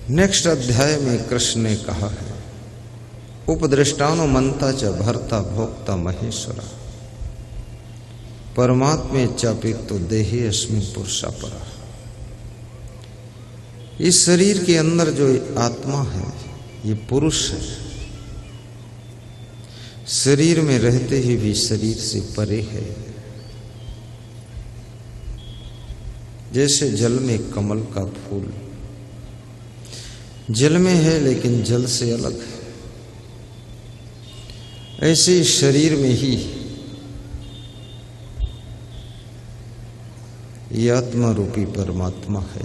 Next अध्याय में कृष्ण ने कहा है, उपदृष्टानो मंता च भर्ता भोक्ता महेश्वरा परमात्मे चापितो देहे अस्मिन् पुरुषा परा। इस शरीर के अंदर जो आत्मा है ये पुरुष है, शरीर में रहते ही भी शरीर से परे है। जैसे जल में कमल का फूल जल में है लेकिन जल से अलग है, ऐसे शरीर में ही ये आत्मा रूपी परमात्मा है,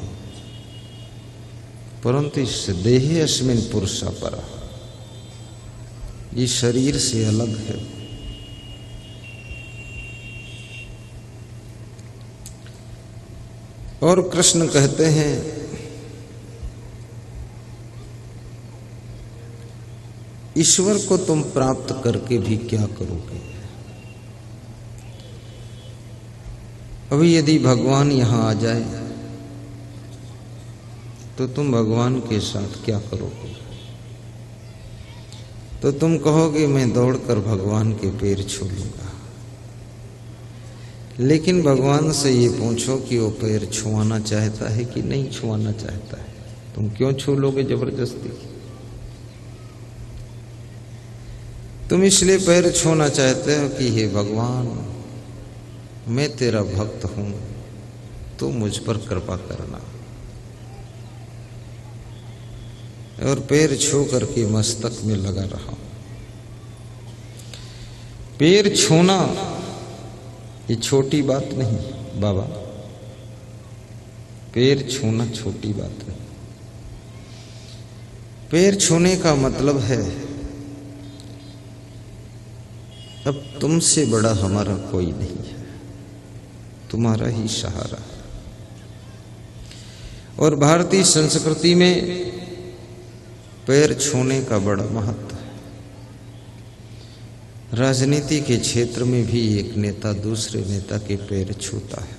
परंतु इस देहे अस्मिन् पुरुषा परा, ये शरीर से अलग है। और कृष्ण कहते हैं ईश्वर को तुम प्राप्त करके भी क्या करोगे। अभी यदि भगवान यहां आ जाए तो तुम भगवान के साथ क्या करोगे। तो तुम कहोगे मैं दौड़कर भगवान के पैर छू लूंगा, लेकिन भगवान से ये पूछो कि वो पैर छुआना चाहता है कि नहीं छुआना चाहता है। तुम क्यों छू लोगे जबरदस्ती। तुम इसलिए पैर छूना चाहते हो कि हे भगवान मैं तेरा भक्त हूं, तू मुझ पर कृपा करना। और पैर छू करके मस्तक में लगा रहा। पैर छूना ये छोटी बात नहीं बाबा, पैर छूना छोटी बात नहीं। पैर छूने का मतलब है अब तुमसे बड़ा हमारा कोई नहीं है, तुम्हारा ही सहारा है। और भारतीय संस्कृति में पैर छूने का बड़ा महत्व है। राजनीति के क्षेत्र में भी एक नेता दूसरे नेता के पैर छूता है।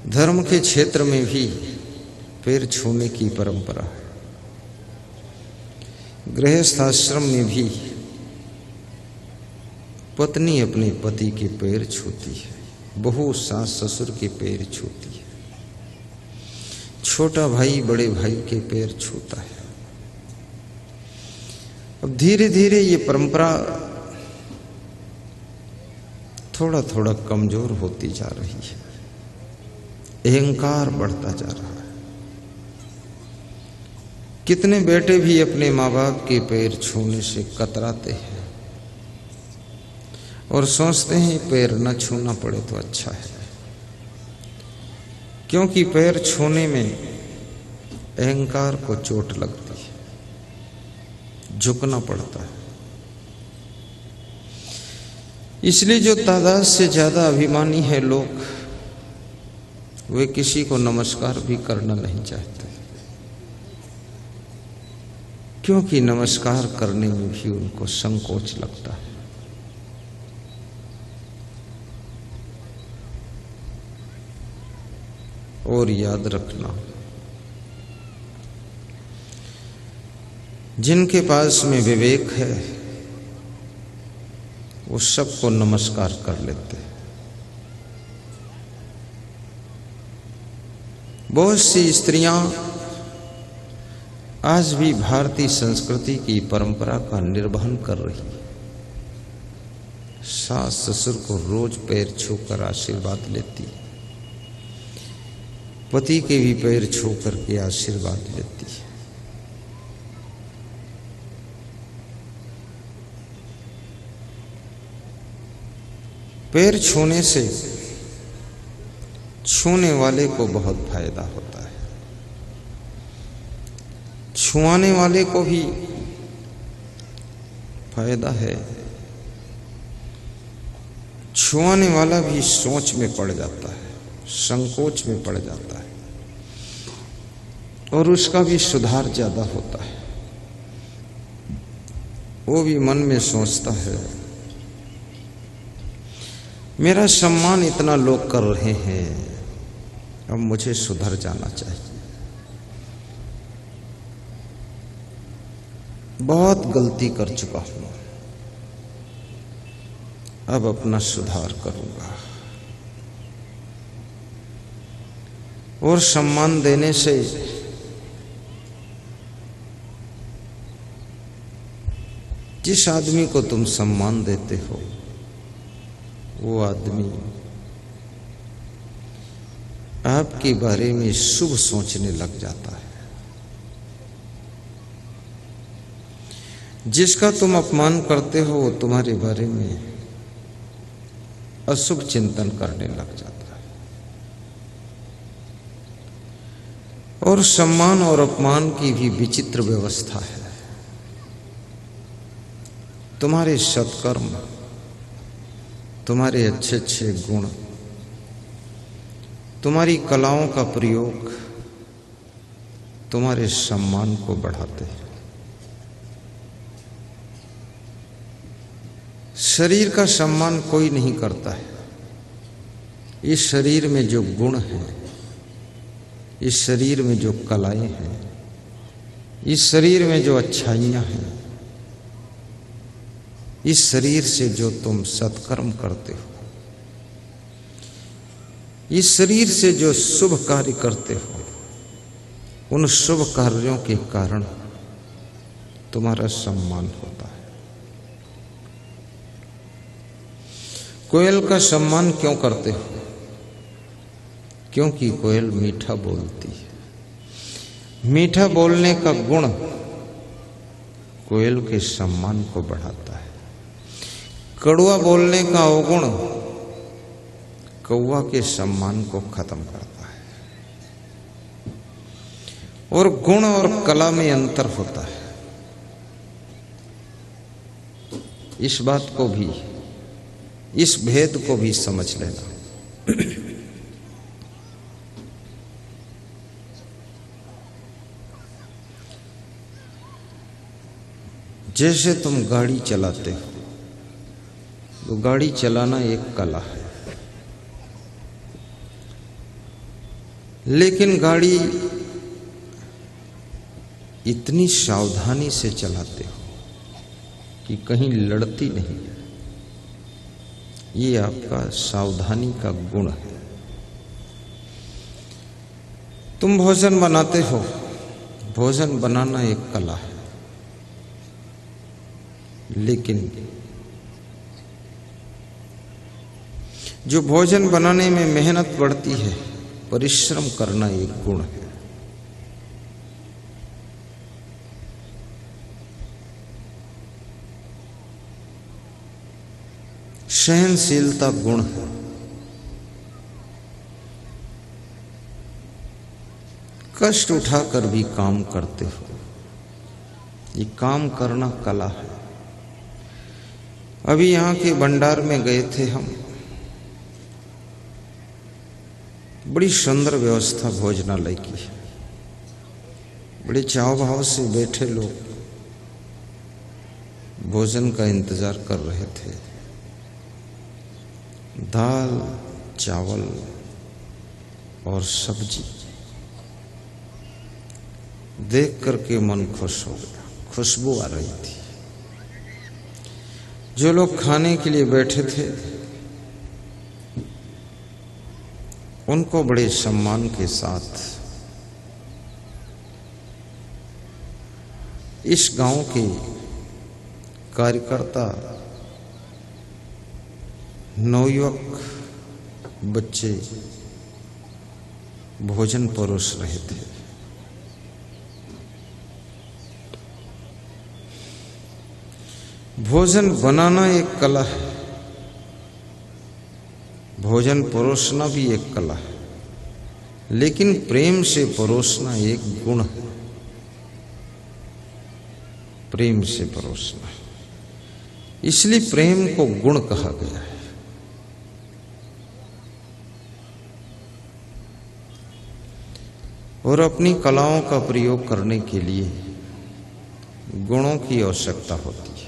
धर्म के क्षेत्र में भी पैर छूने की परंपरा है। गृहस्थाश्रम में भी पत्नी अपने पति के पैर छूती है, बहू सास ससुर के पैर छूती है, छोटा भाई बड़े भाई के पैर छूता है। अब धीरे धीरे ये परंपरा थोड़ा थोड़ा कमजोर होती जा रही है, अहंकार बढ़ता जा रहा है। कितने बेटे भी अपने माँ बाप के पैर छूने से कतराते हैं और सोचते हैं पैर न छूना पड़े तो अच्छा है, क्योंकि पैर छूने में अहंकार को चोट लगती है, झुकना पड़ता है। इसलिए जो तादाद से ज्यादा अभिमानी है लोग, वे किसी को नमस्कार भी करना नहीं चाहते, क्योंकि नमस्कार करने में भी उनको संकोच लगता है। और याद रखना, जिनके पास में विवेक है वो सबको नमस्कार कर लेते हैं। बहुत सी स्त्रियां आज भी भारतीय संस्कृति की परंपरा का निर्वहन कर रही है। सास ससुर को रोज पैर छूकर आशीर्वाद लेती है, पति के भी पैर छू करके आशीर्वाद लेती है। पैर छूने से छूने वाले को बहुत फायदा होता है, छुआने वाले को भी फायदा है। छुआने वाला भी सोच में पड़ जाता है, संकोच में पड़ जाता है और उसका भी सुधार ज्यादा होता है। वो भी मन में सोचता है मेरा सम्मान इतना लोग कर रहे हैं, अब मुझे सुधर जाना चाहिए। बहुत गलती कर चुका हूं, अब अपना सुधार करूंगा। और सम्मान देने से जिस आदमी को तुम सम्मान देते हो वो आदमी आपके बारे में शुभ सोचने लग जाता है। जिसका तुम अपमान करते हो वो तुम्हारे बारे में अशुभ चिंतन करने लग जाता है। और सम्मान और अपमान की भी विचित्र व्यवस्था है। तुम्हारे सत्कर्म, तुम्हारे अच्छे अच्छे गुण, तुम्हारी कलाओं का प्रयोग तुम्हारे सम्मान को बढ़ाते हैं। शरीर का सम्मान कोई नहीं करता है। इस शरीर में जो गुण हैं, इस शरीर में जो कलाएं हैं, इस शरीर में जो अच्छाइयां हैं, इस शरीर से जो तुम सत्कर्म करते हो, इस शरीर से जो शुभ कार्य करते हो, उन शुभ कार्यों के कारण तुम्हारा सम्मान होता है। कोयल का सम्मान क्यों करते हो? क्योंकि कोयल मीठा बोलती है। मीठा बोलने का गुण कोयल के सम्मान को बढ़ाता है। कड़वा बोलने का अवगुण कौवा के सम्मान को खत्म करता है। और गुण और कला में अंतर होता है। इस बात को भी, इस भेद को भी समझ लेना। जैसे तुम गाड़ी चलाते हो तो गाड़ी चलाना एक कला है, लेकिन गाड़ी इतनी सावधानी से चलाते हो कि कहीं लड़ती नहीं है। ये आपका सावधानी का गुण है। तुम भोजन बनाते हो, भोजन बनाना एक कला है, लेकिन जो भोजन बनाने में मेहनत बढ़ती है, परिश्रम करना एक गुण है। सहनशीलता गुण है। कष्ट उठाकर भी काम करते हो, ये काम करना कला है। अभी यहाँ के भंडार में गए थे हम, बड़ी सुंदर व्यवस्था भोजनालय की है। बड़े चाव भाव से बैठे लोग भोजन का इंतजार कर रहे थे। दाल, चावल और सब्जी देख करके मन खुश हो गया। खुशबू आ रही थी। जो लोग खाने के लिए बैठे थे उनको बड़े सम्मान के साथ इस गांव के कार्यकर्ता, नवयुवक बच्चे भोजन परोस रहे थे। भोजन बनाना एक कला है, भोजन परोसना भी एक कला है, लेकिन प्रेम से परोसना एक गुण है। प्रेम से परोसना, इसलिए प्रेम को गुण कहा गया है। और अपनी कलाओं का प्रयोग करने के लिए गुणों की आवश्यकता होती है।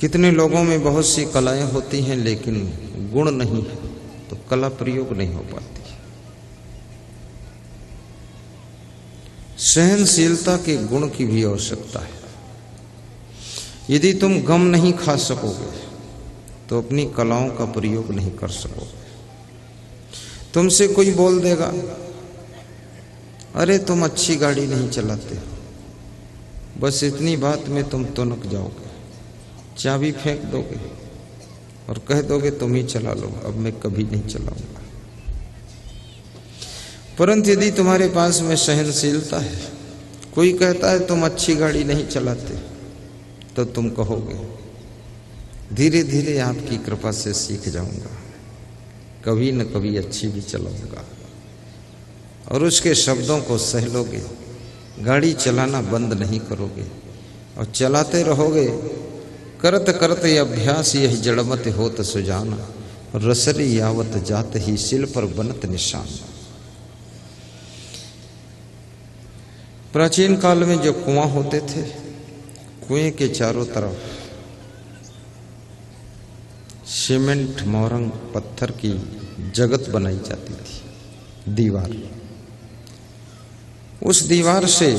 कितने लोगों में बहुत सी कलाएं होती हैं लेकिन गुण नहीं है, तो कला प्रयोग नहीं हो पाती। सहनशीलता के गुण की भी आवश्यकता है। यदि तुम गम नहीं खा सकोगे तो अपनी कलाओं का प्रयोग नहीं कर सकोगे। तुमसे कोई बोल देगा, अरे तुम अच्छी गाड़ी नहीं चलाते, बस इतनी बात में तुम तुनक जाओगे, चाबी फेंक दोगे और कह दोगे तुम ही चला लो, अब मैं कभी नहीं चलाऊंगा। परंतु यदि तुम्हारे पास में सहनशीलता है, कोई कहता है तुम अच्छी गाड़ी नहीं चलाते, तो तुम कहोगे धीरे धीरे आपकी कृपा से सीख जाऊंगा, कभी न कभी अच्छी भी चलाऊंगा। और उसके शब्दों को सह लोगे, गाड़ी चलाना बंद नहीं करोगे और चलाते रहोगे। करत करत अभ्यास यह जड़मत होत सुजाना, रसरी यावत जात ही सिल पर बनत निशान। प्राचीन काल में जो कुआं होते थे, कुएं के चारों तरफ सीमेंट मोरंग पत्थर की जगत बनाई जाती थी, दीवार। उस दीवार से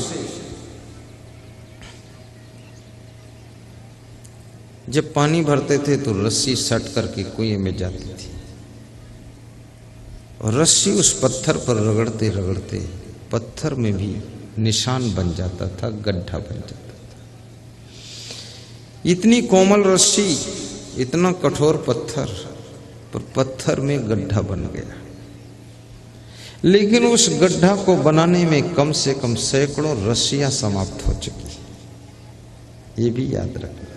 जब पानी भरते थे तो रस्सी सट करके कुएं में जाती थी और रस्सी उस पत्थर पर रगड़ते रगड़ते पत्थर में भी निशान बन जाता था, गड्ढा बन जाता था। इतनी कोमल रस्सी, इतना कठोर पत्थर, पर पत्थर में गड्ढा बन गया। लेकिन उस गड्ढा को बनाने में कम से कम सैकड़ों रस्सियां समाप्त हो चुकी। ये भी याद रखना,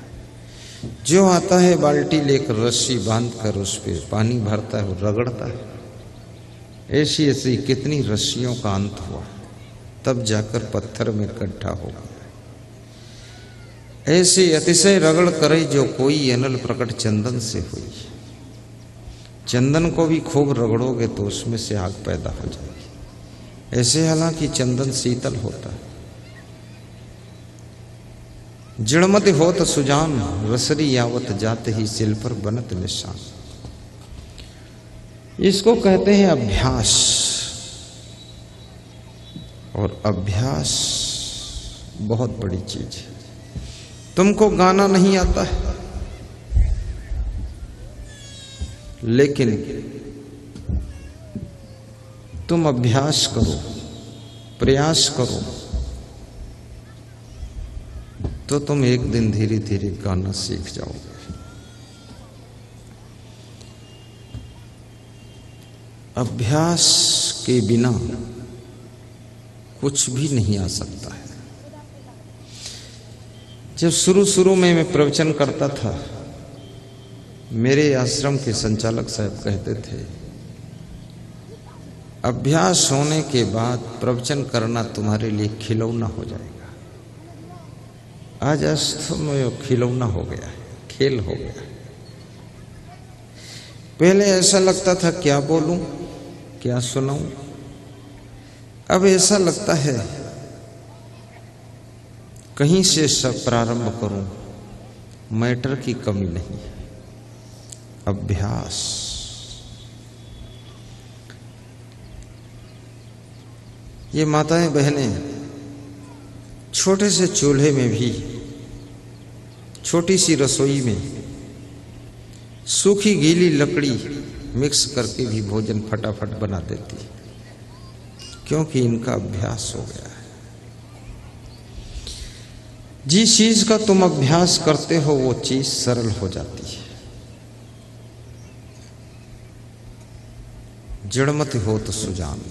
जो आता है बाल्टी लेकर रस्सी बांधकर उस पे पानी भरता है, रगड़ता है, ऐसी ऐसी कितनी रस्सियों का अंत हुआ, तब जाकर पत्थर में गड्ढा हो गया। ऐसे अतिशय रगड़ करे जो कोई अनल प्रकट चंदन से हुई। चंदन को भी खूब रगड़ोगे तो उसमें से आग पैदा हो जाएगी। ऐसे हालांकि चंदन शीतल होता है। जड़मत होत सुजान, रसरी यावत जाते ही सिल पर बनत निशान। इसको कहते हैं अभ्यास। और अभ्यास बहुत बड़ी चीज है। तुमको गाना नहीं आता है, लेकिन तुम अभ्यास करो, प्रयास करो, तो तुम एक दिन धीरे धीरे गाना सीख जाओगे। अभ्यास के बिना कुछ भी नहीं आ सकता है। जब शुरू में मैं प्रवचन करता था, मेरे आश्रम के संचालक साहब कहते थे, अभ्यास होने के बाद प्रवचन करना तुम्हारे लिए खिलौना हो जाएगा। आज वास्तव में वो खिलौना हो गया है, खेल हो गया है। पहले ऐसा लगता था क्या बोलूं, क्या सुनाऊं। अब ऐसा लगता है कहीं से सब प्रारंभ करूं, मैटर की कमी नहीं है। अभ्यास। ये माताएं बहनें छोटे से चूल्हे में भी, छोटी सी रसोई में सूखी गीली लकड़ी मिक्स करके भी भोजन फटाफट बना देती है, क्योंकि इनका अभ्यास हो गया है। जिस चीज का तुम अभ्यास करते हो वो चीज सरल हो जाती है। जड़मत होत सुजान।